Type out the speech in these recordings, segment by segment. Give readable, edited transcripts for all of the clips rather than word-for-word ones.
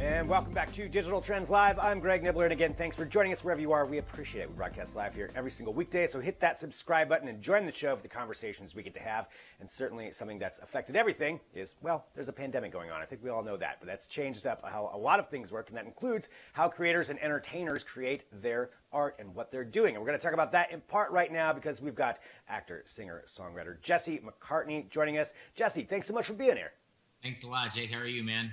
And welcome back to Digital Trends Live. I'm Greg Nibbler, and again, thanks for joining us wherever you are. We appreciate it. We broadcast live here every single weekday, so hit that subscribe button and join the show for the conversations we get to have. And certainly something that's affected everything is, well, there's a pandemic going on. I think we all know that, but that's changed up how a lot of things work, and that includes how creators and entertainers create their art and what they're doing. And we're going to talk about that in part right now because we've got actor, singer, songwriter Jesse McCartney joining us. Jesse, thanks so much for being here. Thanks a lot, Jake. How are you, man?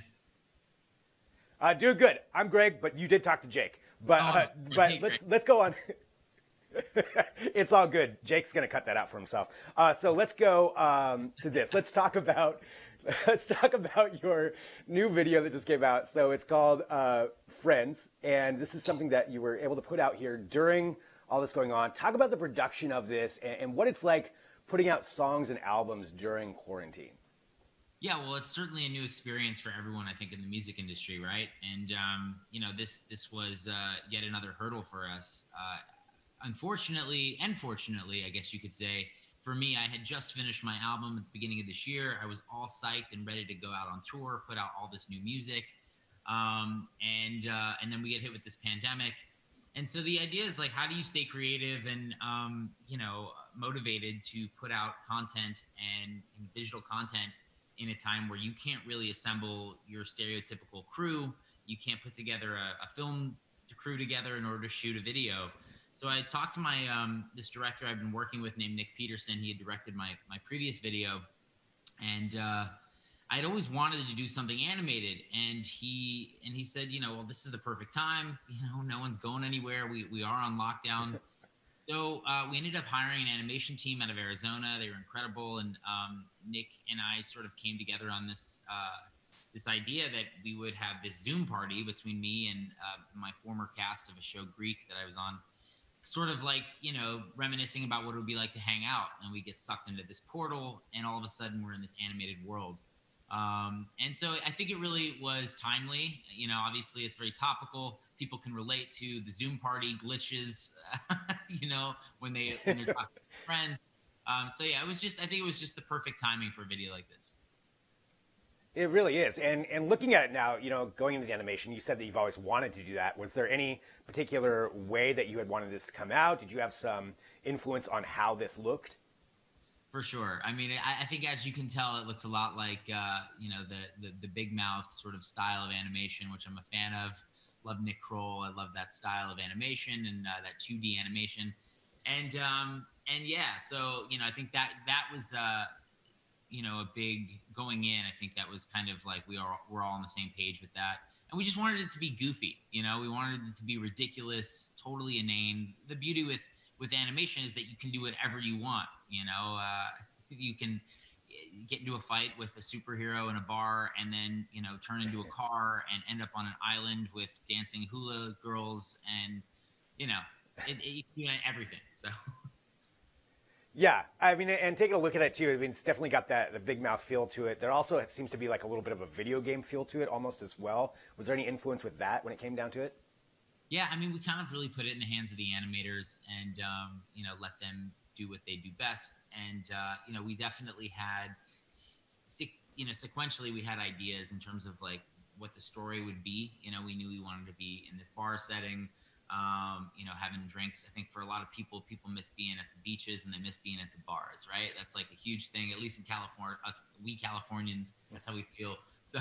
Doing good. I'm Greg, but you did talk to Jake. But let's go on. It's all good. Jake's going to cut that out for himself. So let's go to this. Let's talk about your new video that just came out. So it's called Friends, and this is something that you were able to put out here during all this going on. Talk about the production of this and what it's like putting out songs and albums during quarantine. Yeah, well, it's certainly a new experience for everyone, I think, in the music industry, right? And you know, this was yet another hurdle for us. Unfortunately, and fortunately, I guess you could say, for me, I had just finished my album at the beginning of this year. I was all psyched and ready to go out on tour, put out all this new music, and then we get hit with this pandemic. And so the idea is, like, how do you stay creative and you know, motivated to put out content and digital content in a time where you can't really assemble your stereotypical crew. You can't put together a film crew together in order to shoot a video. So I talked to my this director I've been working with named Nick Peterson. He had directed my previous video, and I'd always wanted to do something animated. And he said, you know, well, this is the perfect time. You know, no one's going anywhere. We are on lockdown. So we ended up hiring an animation team out of Arizona. They were incredible, and Nick and I sort of came together on this this idea that we would have this Zoom party between me and my former cast of a show, Greek, that I was on, sort of like, you know, reminiscing about what it would be like to hang out. And we get sucked into this portal, and all of a sudden we're in this animated world. And so I think it really was timely. You know, obviously it's very topical. People can relate to the Zoom party glitches, you know, when they're talking to friends. So yeah, I think it was just the perfect timing for a video like this. It really is. And looking at it now, you know, going into the animation, you said that you've always wanted to do that. Was there any particular way that you had wanted this to come out? Did you have some influence on how this looked? For sure. I mean, I think, as you can tell, it looks a lot like, you know, the Big Mouth sort of style of animation, which I'm a fan of. Love Nick Kroll. I love that style of animation and that 2D animation. And yeah, so, you know, I think that was, you know, a big going in. I think that was kind of like we're all on the same page with that. And we just wanted it to be goofy. You know, we wanted it to be ridiculous, totally inane. The beauty with animation is that you can do whatever you want. You know, you can get into a fight with a superhero in a bar and then, you know, turn into a car and end up on an island with dancing hula girls, and, you know, you can do everything. So. Yeah, I mean, and taking a look at it too, I mean, it's definitely got the Big Mouth feel to it. There also, it seems to be like a little bit of a video game feel to it almost as well. Was there any influence with that when it came down to it? Yeah, I mean, we kind of really put it in the hands of the animators and, you know, let them do what they do best. And, you know, we definitely had, you know, sequentially we had ideas in terms of like what the story would be. You know, we knew we wanted to be in this bar setting, you know, having drinks. I think for a lot of people miss being at the beaches and they miss being at the bars, right? That's like a huge thing, at least in California. We Californians, that's how we feel. So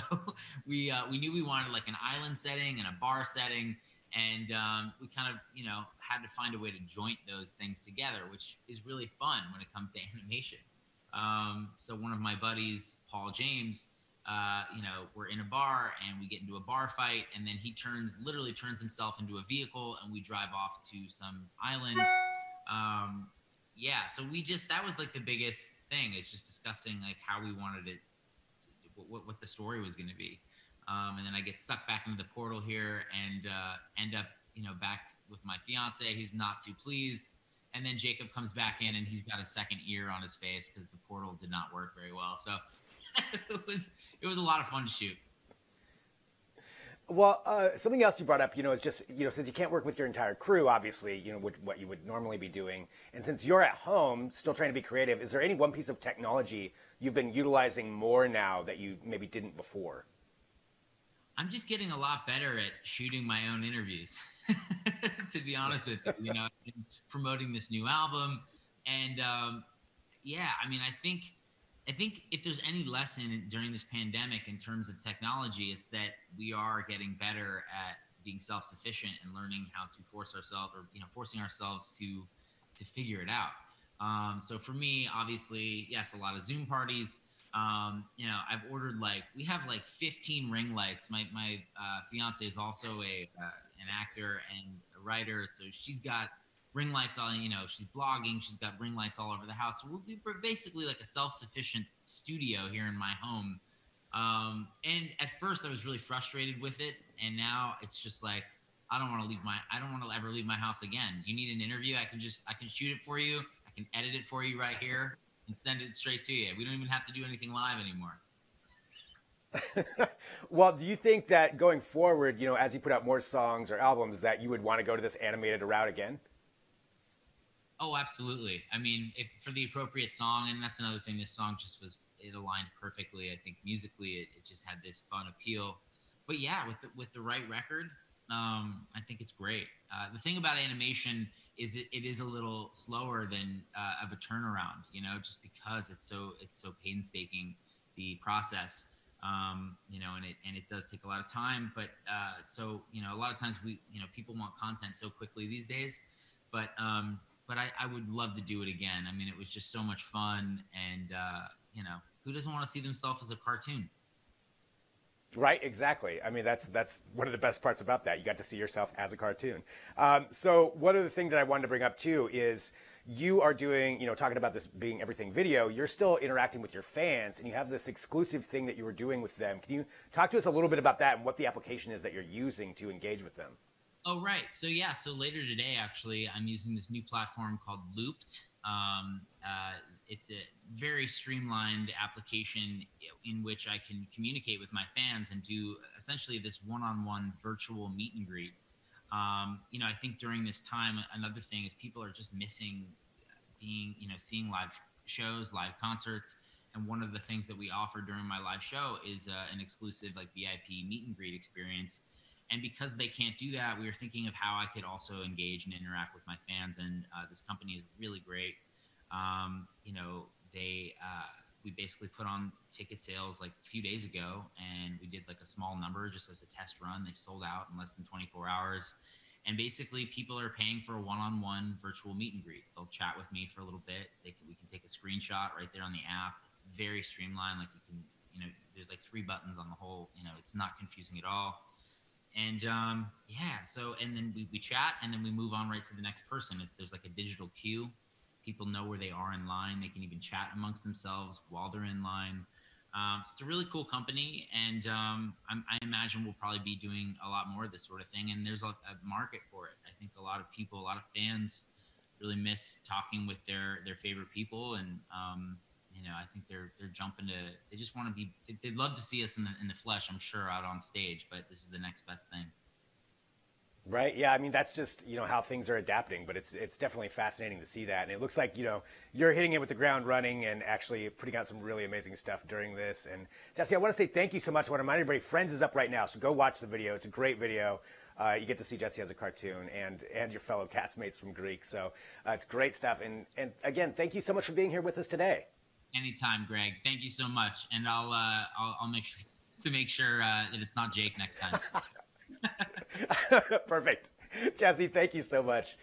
we knew we wanted like an island setting and a bar setting. And we kind of, you know, had to find a way to joint those things together, which is really fun when it comes to animation. So one of my buddies, Paul James, you know, we're in a bar and we get into a bar fight, and then he literally turns himself into a vehicle and we drive off to some island. Yeah, so that was like the biggest thing, is just discussing like how we wanted it, what the story was going to be. And then I get sucked back into the portal here and end up, you know, back with my fiance, who's not too pleased. And then Jacob comes back in and he's got a second ear on his face because the portal did not work very well. So it was a lot of fun to shoot. Well, something else you brought up, you know, is just, you know, since you can't work with your entire crew, obviously, you know, what you would normally be doing. And since you're at home, still trying to be creative, is there any one piece of technology you've been utilizing more now that you maybe didn't before? I'm just getting a lot better at shooting my own interviews, to be honest with you. I've been promoting this new album, and yeah, I mean, I think if there's any lesson during this pandemic in terms of technology, it's that we are getting better at being self-sufficient and learning how to force ourselves, or forcing ourselves to figure it out. So for me, obviously, yes, a lot of Zoom parties. I've ordered, like, we have like 15 ring lights. My fiance is also a an actor and a writer, so she's got ring lights on. She's blogging. She's got ring lights all over the house. So we're basically like a self-sufficient studio here in my home. And at first, I was really frustrated with it, and now it's just like I don't want to ever leave my house again. You need an interview? I can shoot it for you. I can edit it for you right here and send it straight to you. We don't even have to do anything live anymore. Well, do you think that going forward, as you put out more songs or albums, that you would want to go to this animated route again? Oh, absolutely. I mean, if for the appropriate song, and that's another thing. This song just was it aligned perfectly. I think musically, it just had this fun appeal. But yeah, with the right record, I think it's great. The thing about animation is it is a little slower than of a turnaround. Just because it's so painstaking, the process. And it does take a lot of time. But so a lot of times people want content so quickly these days, but I would love to do it again. I mean, it was just so much fun, and who doesn't want to see themselves as a cartoon? Right, exactly. I mean, that's one of the best parts about that. You got to see yourself as a cartoon. So one other thing that I wanted to bring up too is you are doing, talking about this being everything video. You're still interacting with your fans, and you have this exclusive thing that you were doing with them. Can you talk to us a little bit about that and what the application is that you're using to engage with them? Oh, right. So yeah, so later today, actually, I'm using this new platform called Looped. It's a very streamlined application in which I can communicate with my fans and do essentially this one-on-one virtual meet and greet. I think during this time, another thing is people are just missing seeing live shows, live concerts. And one of the things that we offer during my live show is an exclusive, like, VIP meet and greet experience. And because they can't do that, we were thinking of how I could also engage and interact with my fans. And this company is really great. They we basically put on ticket sales like a few days ago, and we did like a small number just as a test run. They sold out in less than 24 hours. And basically, people are paying for a one-on-one virtual meet and greet. They'll chat with me for a little bit. We can take a screenshot right there on the app. It's very streamlined. Like, you can, there's like 3 buttons on the whole. It's not confusing at all. And yeah, so and then we chat, and then we move on right to the next person. There's like a digital queue. People know where they are in line. They can even chat amongst themselves while they're in line. So it's a really cool company, and I imagine we'll probably be doing a lot more of this sort of thing. And there's a market for it. I think a lot of people, a lot of fans, really miss talking with their favorite people, and I think they're jumping to. They just want to be. They'd love to see us in the flesh. I'm sure, out on stage, but this is the next best thing. Right. Yeah. I mean, that's just how things are adapting, but it's definitely fascinating to see that, and it looks like you're hitting it with the ground running and actually putting out some really amazing stuff during this. And Jesse, I want to say thank you so much. I want to remind everybody, Friends is up right now, so go watch the video. It's a great video. You get to see Jesse as a cartoon and your fellow castmates from Greek. So it's great stuff. And again, thank you so much for being here with us today. Anytime, Greg. Thank you so much, and I'll make sure to make sure that it's not Jake next time. Perfect. Jesse, thank you so much.